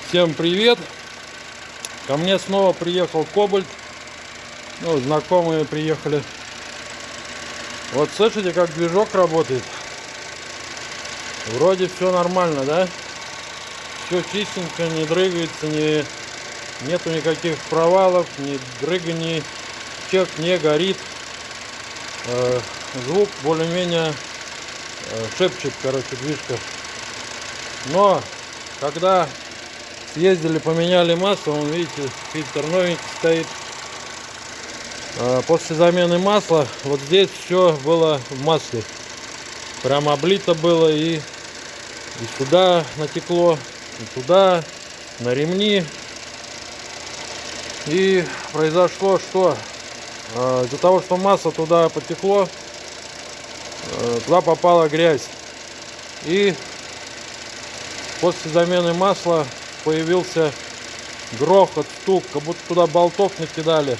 Всем привет! Ко мне снова приехал Кобальт. Ну, знакомые приехали. Вот слышите, как движок работает? Вроде все нормально, да? Все чистенько, не дрыгается, нету никаких провалов, ни дрыганий, чек не горит. Звук более-менее шепчет, короче, движка. Но когда съездили, поменяли масло, вон, видите, фильтр новенький стоит. После замены масла вот здесь все было в масле. Прям облито было, и сюда натекло, и туда, на ремни. И произошло что? Из-за того, что масло туда потекло, туда попала грязь. И после замены масла появился грохот, стук, как будто туда болтов накидали.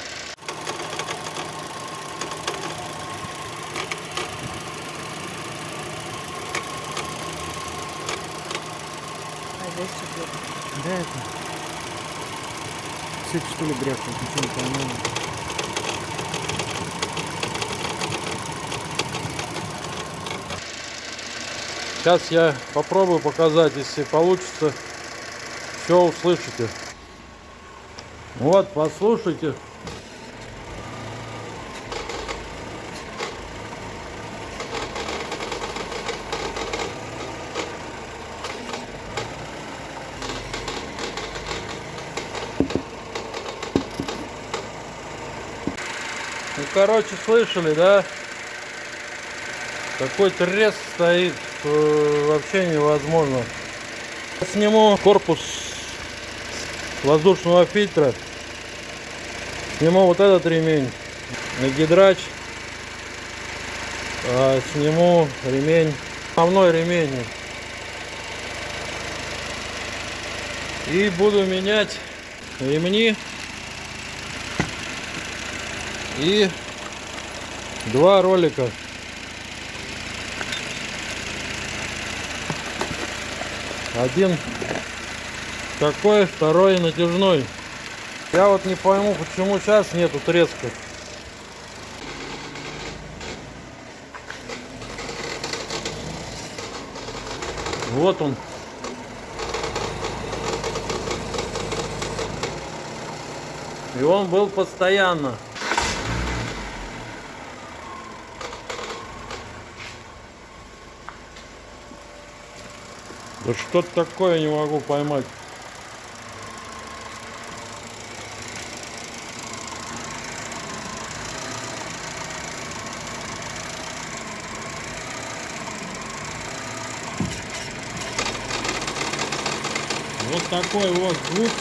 Да, это цепь, что ли, брякнет, ничего не пойму. Сейчас я попробую показать, если получится, все услышите. Вот, послушайте. Ну, короче, слышали, да? Такой треск стоит, вообще невозможно. Сниму корпус воздушного фильтра. Сниму вот этот ремень на гидрач. Сниму ремень, основной ремень. И буду менять ремни. И два ролика. Один такой, второй натяжной. Я вот не пойму, почему сейчас нету треска. Вот он. И он был постоянно. Да что-то такое не могу поймать. Вот такой вот звук.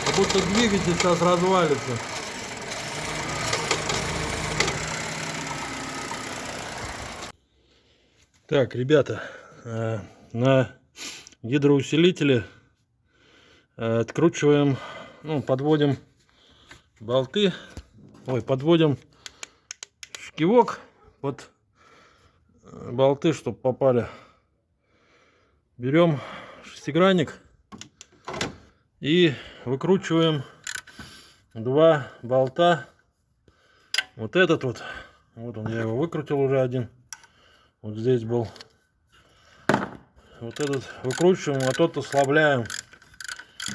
Как будто двигатель сейчас развалится. Так, ребята, на гидроусилителе откручиваем, ну, подводим болты, подводим шкивок под болты, чтобы попали. Берем шестигранник и выкручиваем два болта. Вот этот вот он, я его выкрутил уже один. Вот здесь был. Вот этот выкручиваем, а тот ослабляем.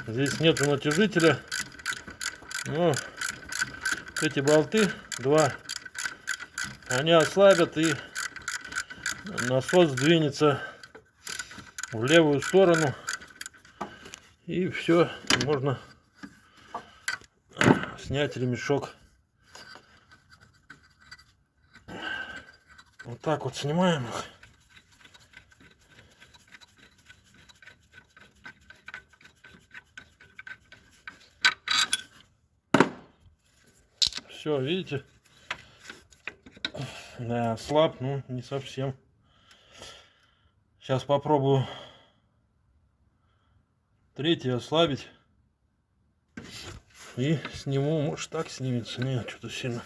Здесь нету натяжителя. Но эти болты, два, они ослабят, и насос двинется в левую сторону. И все, можно снять ремешок. Вот так вот снимаем их. Все, видите? Да, слаб, ну не совсем. Сейчас попробую третий ослабить. И сниму, может так снимется. Нет, что-то сильно.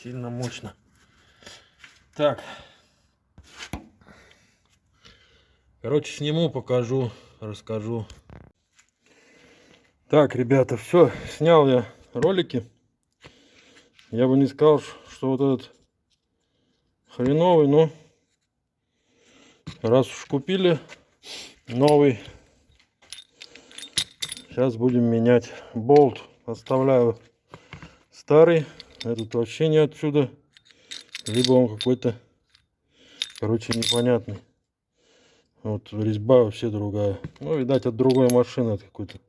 Сильно мощно. Так. Короче, сниму, покажу, расскажу. Так, ребята, все, снял я ролики. Я бы не сказал, что вот этот хреновый, но раз уж купили новый, сейчас будем менять болт. Оставляю старый, этот вообще не отсюда, либо он какой-то, короче, непонятный. Вот резьба вообще другая. Ну, видать, от другой машины от какой-то.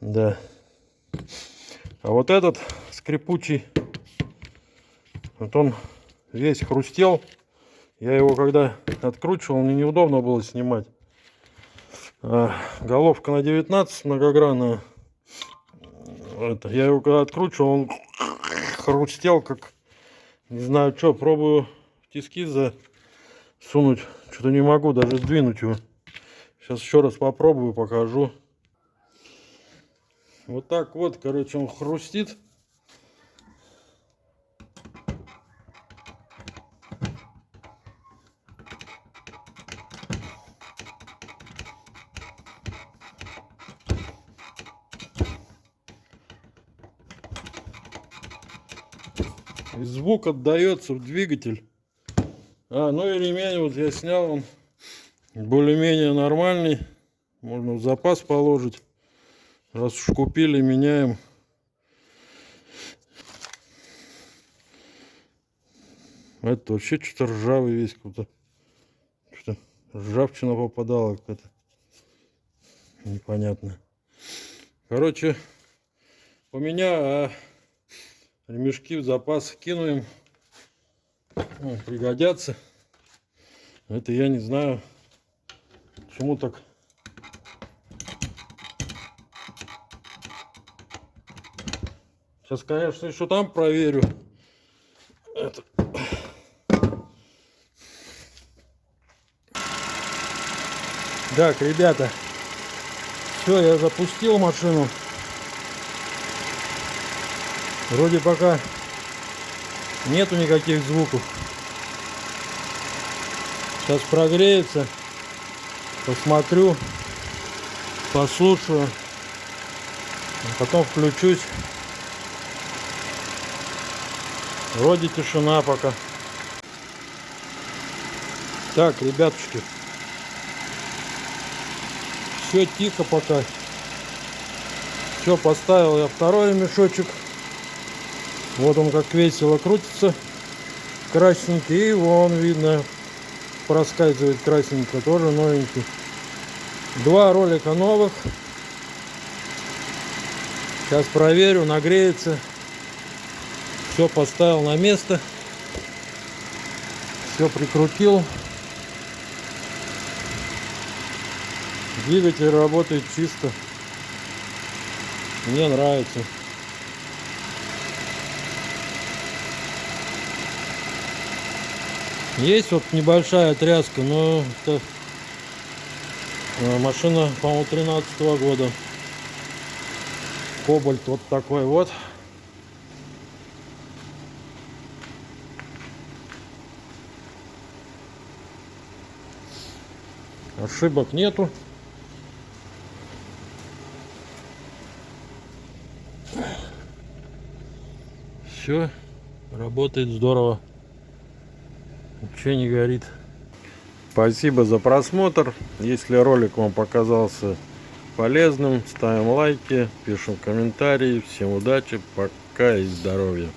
Да. А вот этот скрипучий, вот он весь хрустел. Я его когда откручивал, мне неудобно было снимать. Головка на 19 многогранная. Это, я его когда откручивал, он хрустел как не знаю что. Пробую в тиски засунуть. Что-то не могу даже сдвинуть его. Сейчас еще раз попробую, покажу. Вот так вот, короче, он хрустит. И звук отдается в двигатель. Ну и ремень вот я снял, он более-менее нормальный. Можно в запас положить. Раз уж купили, меняем. Это вообще что-то ржавый весь, какой-то. Что-то ржавчина попадала какая-то. Непонятно. Короче, поменяю, а ремешки в запас кинуем. Пригодятся. Это я не знаю, почему так. Сейчас, конечно, еще там проверю. Это. Так, ребята, все, я запустил машину. Вроде пока нету никаких звуков. Сейчас прогреется, посмотрю, послушаю, а потом включусь. Вроде тишина пока. Так, ребятушки, все тихо пока. Все, поставил я второй ремешочек. Вот он как весело крутится, красненький, и вон видно проскальзывает красненько, тоже новенький. Два ролика новых. Сейчас проверю, нагреется. Все поставил на место, все прикрутил. Двигатель работает чисто, мне нравится. Есть вот небольшая тряска, но это машина, по-моему, 13-го года. Кобальт вот такой вот. Ошибок нету. Все работает здорово. Ничего не горит. Спасибо за просмотр. Если ролик вам показался полезным, ставим лайки, пишем комментарии. Всем удачи, пока и здоровья.